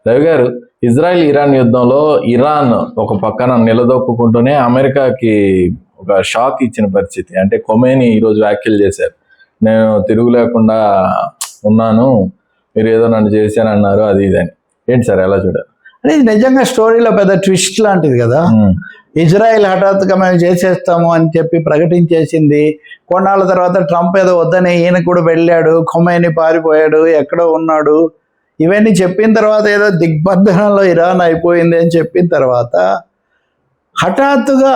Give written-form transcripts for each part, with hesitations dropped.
రవి గారు, Israel Iran యుద్ధంలో Iran ఒక పక్కన నిలదొక్కుంటూనే అమెరికాకి ఒక షాక్ ఇచ్చిన పరిస్థితి. అంటే ఖొమేని ఈరోజు వ్యాఖ్యలు చేశారు, నేను తిరుగు లేకుండా ఉన్నాను, మీరు ఏదో నన్ను చేశానన్నారు, అది ఇదని. ఏంటి సార్ ఎలా చూడాలి? అంటే ఇది నిజంగా స్టోరీలో పెద్ద ట్విస్ట్ లాంటిది కదా. ఇజ్రాయెల్ హఠాత్తుగా మేము చేసేస్తాము అని చెప్పి ప్రకటించేసింది. కొన్నాళ్ళ తర్వాత ట్రంప్ ఏదో వద్దని ఈయన కూడా వెళ్ళాడు, ఖొమైనీ పారిపోయాడు, ఎక్కడో ఉన్నాడు. ఇవన్నీ చెప్పిన తర్వాత ఏదో దిగ్బంధనంలో ఇరాన్ అయిపోయింది అని చెప్పిన తర్వాత హఠాత్తుగా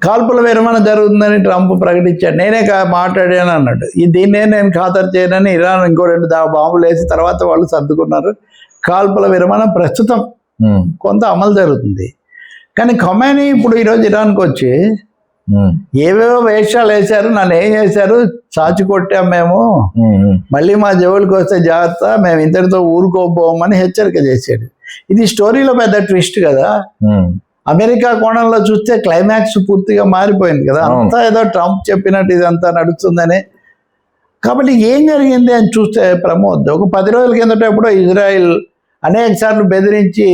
కాల్పుల విరమణ జరుగుతుందని ట్రంప్ ప్రకటించాడు. నేనే మాట్లాడాను అన్నాడు. దీన్నే నేను ఖాతరు చేయనని ఇరాన్ ఇంకో 2 బాంబులు వేసి తర్వాత వాళ్ళు సర్దుకున్నారు. కాల్పుల విరమణ ప్రస్తుతం కొంత అమలు జరుగుతుంది. కానీ ఖొమైనీ ఇప్పుడు ఈరోజు ఇరాన్కి వచ్చి ఏవేవో వేషాలు వేశారు, నన్ను ఏం చేశారు, చాచి కొట్టాం మేము, మళ్ళీ మా జవులకు వస్తే జాగ్రత్త, మేము ఇంతటితో ఊరుకోబోమని హెచ్చరిక చేశాడు. ఇది స్టోరీలో పెద్ద ట్విస్ట్ కదా. అమెరికా కోణంలో చూస్తే క్లైమాక్స్ పూర్తిగా మారిపోయింది కదా. అంతా ఏదో ట్రంప్ చెప్పినట్టు ఇదంతా నడుస్తుందని. కాబట్టి ఏం జరిగింది అని చూస్తే ప్రమోద్, ఒక 10 రోజుల కిందట ఎప్పుడో ఇజ్రాయిల్ అనేక సార్లు బెదిరించి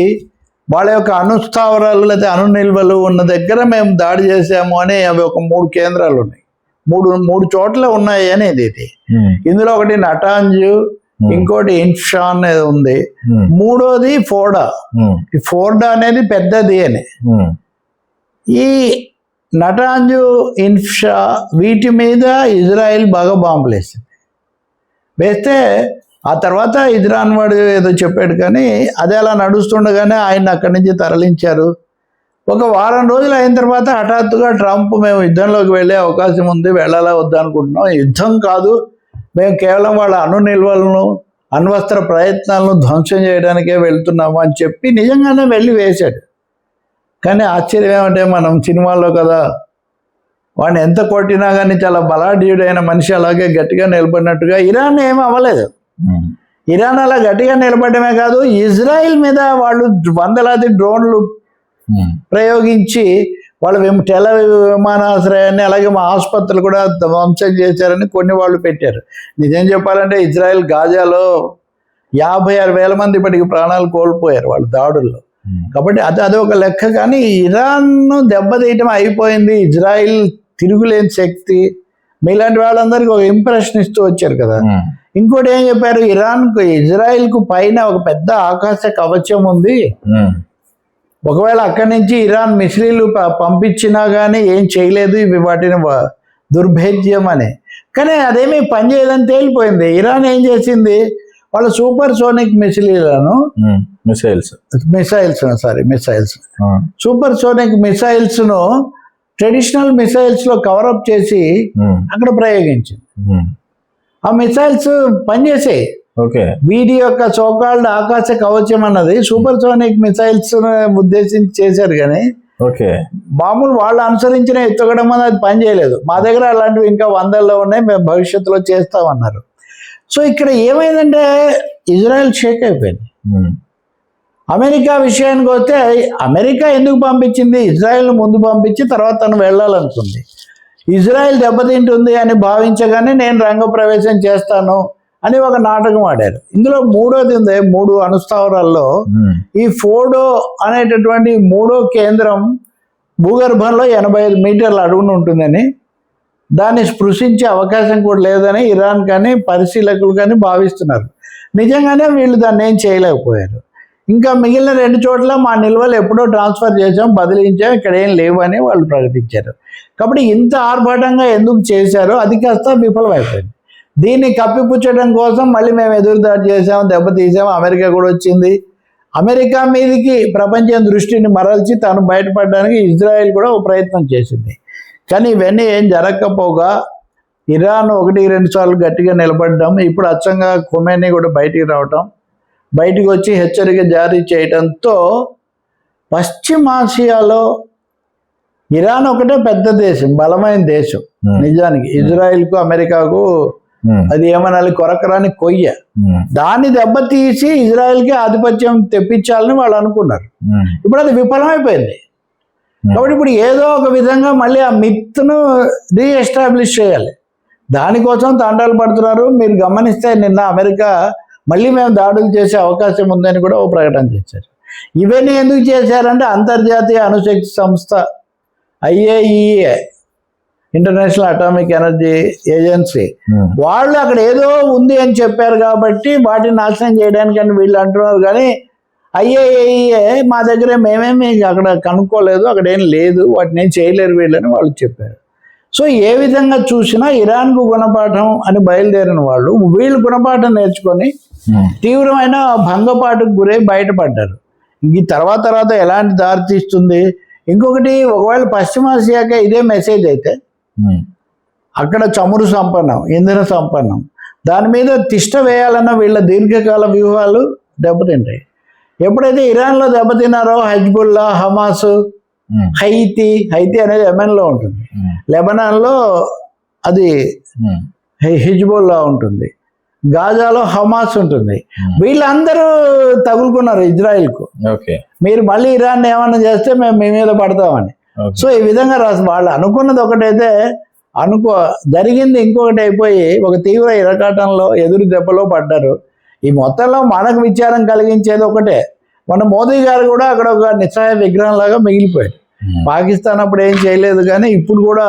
వాళ్ళ యొక్క అణుస్థావరాలు లేదా అణు నిల్వలు ఉన్న దగ్గర మేము దాడి చేసాము అని అవి ఒక 3 కేంద్రాలు ఉన్నాయి. మూడు చోట్ల ఉన్నాయి అనేది ఇది. ఇందులో ఒకటి నటాంజు, ఇంకోటి ఇన్ఫ్షా అనేది ఉంది, మూడోది ఫోర్డా. ఈ ఫోర్డా అనేది పెద్దది అని. ఈ నటాంజు, ఇన్ఫ్షా వీటి మీద ఇజ్రాయిల్ బాగా బాంబులు వేస్తే ఆ తర్వాత ఇజ్రాన్ వాడు ఏదో చెప్పాడు, కానీ అదే అలా నడుస్తుండగానే ఆయన అక్కడి నుంచి తరలించారు. ఒక వారం రోజులు అయిన తర్వాత హఠాత్తుగా ట్రంప్ మేము యుద్ధంలోకి వెళ్ళే అవకాశం ఉంది, వెళ్ళాలా వద్దనుకుంటున్నాం, యుద్ధం కాదు, మేము కేవలం వాళ్ళ అణు నిల్వలను అణ్వస్త్ర ప్రయత్నాలను ధ్వంసం చేయడానికే వెళ్తున్నాము అని చెప్పి నిజంగానే వెళ్ళి వేశాడు. కానీ ఆశ్చర్యం ఏమంటే, మనం సినిమాల్లో కదా వాడిని ఎంత కొట్టినా కానీ చాలా బలాఢ్యుడైన మనిషి అలాగే గట్టిగా నిలబడినట్టుగా ఇరాన్ ఏమీ అవ్వలేదు. ఇరాన్ అలా గట్టిగా నిలబడమే కాదు, ఇజ్రాయిల్ మీద వాళ్ళు వందలాది డ్రోన్లు ప్రయోగించి వాళ్ళు టెల్ అవీవ్ విమానాశ్రయాన్ని అలాగే మా ఆసుపత్రులు కూడా ధ్వంసం చేశారని కొన్ని వాళ్ళు పెట్టారు. నిజం చెప్పాలంటే ఇజ్రాయిల్ గాజాలో 56,000 మంది ఇప్పటికి ప్రాణాలు కోల్పోయారు వాళ్ళ దాడుల్లో. కాబట్టి అది ఒక లెక్క. కానీ ఇరాన్ను దెబ్బతీయటం అయిపోయింది, ఇజ్రాయిల్ తిరుగులేని శక్తి, మీలాంటి వాళ్ళందరికీ ఒక ఇంప్రెషన్ ఇస్తూ వచ్చారు కదా. ఇంకోటి ఏం చెప్పారు, ఇజ్రాయిల్కు పైన ఒక పెద్ద ఆకాశ కవచం ఉంది, ఒకవేళ అక్కడి నుంచి ఇరాన్ మిసైలు పంపించినా కానీ ఏం చేయలేదు, ఇవి వాటిని దుర్భేద్యం అని. కానీ అదేమీ పనిచేయదని తేలిపోయింది. ఇరాన్ ఏం చేసింది, వాళ్ళ super sonic missiles super sonic missiles ను ట్రెడిషనల్ మిసైల్స్ లో కవరప్ చేసి అక్కడ ప్రయోగించింది. ఆ మిసైల్స్ పనిచేసాయి. వీటి యొక్క సోకాల్డ్ ఆకాశ కవచం అన్నది సూపర్ సోనిక్ మిసైల్స్ ఉద్దేశించి చేశారు, కానీ మామూలు వాళ్ళు అనుసరించిన ఎత్తుగడం అనేది అది పనిచేయలేదు. మా దగ్గర అలాంటివి ఇంకా 100లో ఉన్నాయి, మేము భవిష్యత్తులో చేస్తామన్నారు. సో ఇక్కడ ఏమైందంటే ఇజ్రాయెల్ షేక్ అయిపోయింది. అమెరికా విషయానికి వస్తే అమెరికా ఎందుకు పంపించింది, ఇజ్రాయెల్ను ముందు పంపించి తర్వాత తను వెళ్ళాలనుకుంది. ఇజ్రాయెల్ దెబ్బతింటుంది అని భావించగానే నేను రంగప్రవేశం చేస్తాను అని ఒక నాటకం ఆడారు. ఇందులో మూడోది ఉంది, 3 అణుస్థావరాల్లో ఈ ఫోర్డో అనేటటువంటి 3వ కేంద్రం భూగర్భంలో 85 మీటర్ల అడుగున ఉంటుందని, దాన్ని స్పృశించే అవకాశం కూడా లేదని ఇరాన్ కానీ పరిశీలకులు కానీ భావిస్తున్నారు. నిజంగానే వీళ్ళు దాన్ని ఏం చేయలేకపోయారు. ఇంకా మిగిలిన 2 చోట్ల మా నిల్వలు ఎప్పుడో ట్రాన్స్ఫర్ చేసాం, బదిలించాం, ఇక్కడ ఏం లేవని వాళ్ళు ప్రకటించారు. కాబట్టి ఇంత ఆర్భాటంగా ఎందుకు చేశారో అది కాస్త విఫలమైపోయింది. దీన్ని కప్పిపుచ్చడం కోసం మళ్ళీ మేము ఎదురుదాడి చేసాం, దెబ్బతీసాం, అమెరికా కూడా వచ్చింది. అమెరికా మీదకి ప్రపంచం దృష్టిని మరల్చి తాను బయటపడడానికి ఇజ్రాయెల్ కూడా ఒక ప్రయత్నం చేసింది. కానీ ఇవన్నీ ఏం జరగకపోగా ఇరాన్ 1-2 సార్లు గట్టిగా నిలబడ్డాం. ఇప్పుడు అచ్చంగా ఖొమైనీ కూడా బయటికి వచ్చి హెచ్చరిక జారీ చేయడంతో పశ్చిమాసియాలో ఇరాన్ ఒకటే పెద్ద దేశం, బలమైన దేశం. నిజానికి ఇజ్రాయిల్కు అమెరికాకు అది ఏమనాలి, కొరకరాని కొయ్య. దాన్ని దెబ్బతీసి ఇజ్రాయిల్కి ఆధిపత్యం తెప్పించాలని వాళ్ళు అనుకున్నారు. ఇప్పుడు అది విఫలమైపోయింది. కాబట్టి ఇప్పుడు ఏదో ఒక విధంగా మళ్ళీ ఆ మిత్ను రీఎస్టాబ్లిష్ చేయాలి. దానికోసం తండాలు పడుతున్నారు. మీరు గమనిస్తే నిన్న అమెరికా మళ్ళీ మేము దాడులు చేసే అవకాశం ఉందని కూడా ఓ ప్రకటన చేశారు. ఇవన్నీ ఎందుకు చేశారంటే అంతర్జాతీయ అణుశక్తి సంస్థ IAEA, international atomic energy agency, వాళ్ళు అక్కడ ఏదో ఉంది అని చెప్పారు కాబట్టి వాటిని నాశనం చేయడానికి అని వీళ్ళు అంటున్నారు. కానీ IAEA మా దగ్గర మేమేమి అక్కడ కనుక్కోలేదు, అక్కడ ఏం లేదు, వాటిని ఏం చేయలేరు వీళ్ళని వాళ్ళు చెప్పారు. సో ఏ విధంగా చూసినా ఇరాన్కు గుణపాఠం అని బయలుదేరిన వాళ్ళు వీళ్ళు గుణపాఠం నేర్చుకొని తీవ్రమైన భంగపాటుకు గురై బయటపడ్డారు. ఈ తర్వాత ఎలాంటి దారి తీస్తుంది? ఇంకొకటి, ఒకవేళ పశ్చిమాసియాకే ఇదే మెసేజ్ అయితే అక్కడ చమురు సంపన్నం, ఇంధన సంపన్నం, దాని మీద తిష్ట వేయాలన్న వీళ్ళ దీర్ఘకాల వ్యూహాలు దెబ్బతింటాయి. ఎప్పుడైతే ఇరాన్లో దెబ్బతిన్నారో హెజ్బుల్లా, హమాస్, హైతీ అనేది యెమెన్లో ఉంటుంది, లెబనాన్లో అది హిజ్బుల్లా ఉంటుంది, గాజాలో హమాస్ ఉంటుంది. వీళ్ళందరూ తగులుకున్నారు ఇజ్రాయిల్కు. మీరు మళ్ళీ ఇరాన్ ఏమన్నా చేస్తే మేము మీ మీద పడతామని. సో ఈ విధంగా వాళ్ళు అనుకున్నది ఒకటైతే జరిగింది ఇంకొకటి అయిపోయి ఒక తీవ్ర ఇరకాటంలో ఎదురు దెబ్బలో పడ్డారు. ఈ మొత్తంలో మనకు విచారం కలిగించేది ఒకటే, మన మోదీ గారు కూడా అక్కడ ఒక నిస్సహాయ విగ్రహం లాగా మిగిలిపోయాడు. పాకిస్తాన్ అప్పుడు ఏం చేయలేదు, కానీ ఇప్పుడు కూడా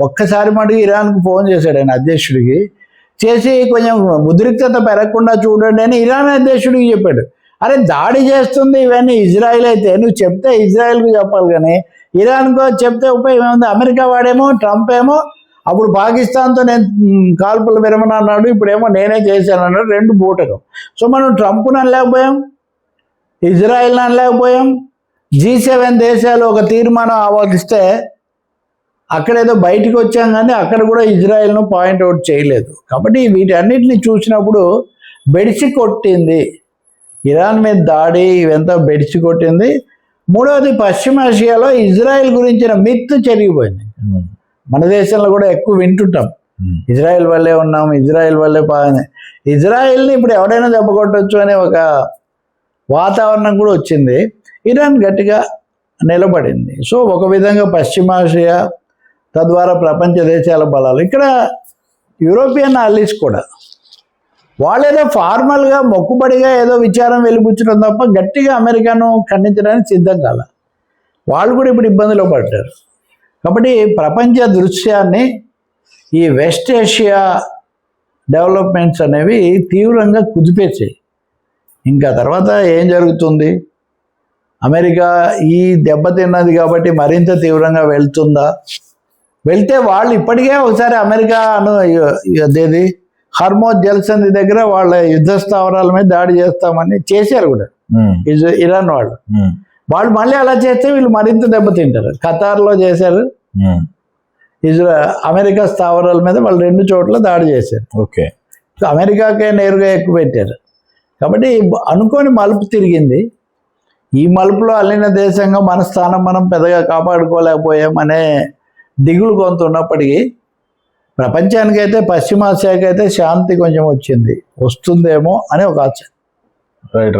ఒక్కసారి మటుకు ఇరాన్కు ఫోన్ చేశాడు ఆయన అధ్యక్షుడికి, చేసి కొంచెం ఉద్రిక్తత పెరగకుండా చూడండి అని ఇరాన్ అధ్యక్షుడికి చెప్పాడు. అరే దాడి చేస్తుంది ఇవన్నీ ఇజ్రాయిల్ అయితే నువ్వు చెప్తే ఇజ్రాయిల్కి చెప్పాలి, కానీ ఇరాన్కో చెప్తే ఉపయోగం ఏముంది? అమెరికా వాడేమో, ట్రంప్ ఏమో అప్పుడు పాకిస్తాన్తో నేను కాల్పుల విరమణ అన్నాడు, ఇప్పుడేమో నేనే చేశాను అన్నాడు. రెండు బూటకం. సో మనం ట్రంప్ను అనలేకపోయాం, ఇజ్రాయిల్ని అనలేకపోయాం. G7 దేశాలు ఒక తీర్మానం ఆమోదిస్తే అక్కడేదో బయటికి వచ్చాం, కానీ అక్కడ కూడా ఇజ్రాయిల్ను పాయింట్అవుట్ చేయలేదు. కాబట్టి వీటన్నిటిని చూసినప్పుడు బెడిసి కొట్టింది ఇరాన్ మీద దాడి, ఇవంతా బెడిసి కొట్టింది. మూడవది, పశ్చిమాసియాలో ఇజ్రాయిల్ గురించిన మిత్ చెరిగిపోయింది. మన దేశంలో కూడా ఎక్కువ వింటుంటాం, ఇజ్రాయిల్ వల్లే ఉన్నాం, ఇజ్రాయిల్ వల్లే ఇజ్రాయిల్ని ఇప్పుడు ఎవడైనా దెబ్బ కొట్టచ్చు అనే ఒక వాతావరణం కూడా వచ్చింది. ఇరాన్ గట్టిగా నిలబడింది. సో ఒక విధంగా పశ్చిమాసియా, తద్వారా ప్రపంచ దేశాల బలాలు, ఇక్కడ యూరోపియన్ అలీస్ కూడా వాళ్ళేదో ఫార్మల్గా మొక్కుబడిగా ఏదో విచారం వెలిబుచ్చడం తప్ప గట్టిగా అమెరికాను ఖండించడానికి సిద్ధం కాల. వాళ్ళు కూడా ఇప్పుడు ఇబ్బందిలో పడ్డారు. కాబట్టి ప్రపంచ దృశ్యాన్ని ఈ వెస్ట్ ఏషియా డెవలప్మెంట్స్ అనేవి తీవ్రంగా కుదిపేసాయి. ఇంకా తర్వాత ఏం జరుగుతుంది? అమెరికా ఈ దెబ్బతిన్నది కాబట్టి మరింత తీవ్రంగా వెళ్తుందా? వెళ్తే వాళ్ళు ఇప్పటికే ఒకసారి అమెరికా అదేది హర్మోజ్ జలసంధి దగ్గర వాళ్ళ యుద్ధ స్థావరాల మీద దాడి చేస్తామని చేశారు కూడా ఇరాన్ వాళ్ళు మళ్ళీ అలా చేస్తే వీళ్ళు మరింత దెబ్బతింటారు. ఖతార్లో చేశారు, అమెరికా స్థావరాల మీద వాళ్ళు 2 చోట్ల దాడి చేశారు. అమెరికాకే నేరుగా ఎక్కువ పెట్టారు. కాబట్టి అనుకోని మలుపు తిరిగింది. ఈ మలుపులో అల్లిన దేశంగా మన స్థానం మనం పెద్దగా కాపాడుకోలేకపోయామనే దిగులు కొంత ఉన్నప్పటికీ ప్రపంచానికైతే, పశ్చిమాసియాకైతే శాంతి కొంచెం వస్తుందేమో అని ఒక ఆశ. రైట్.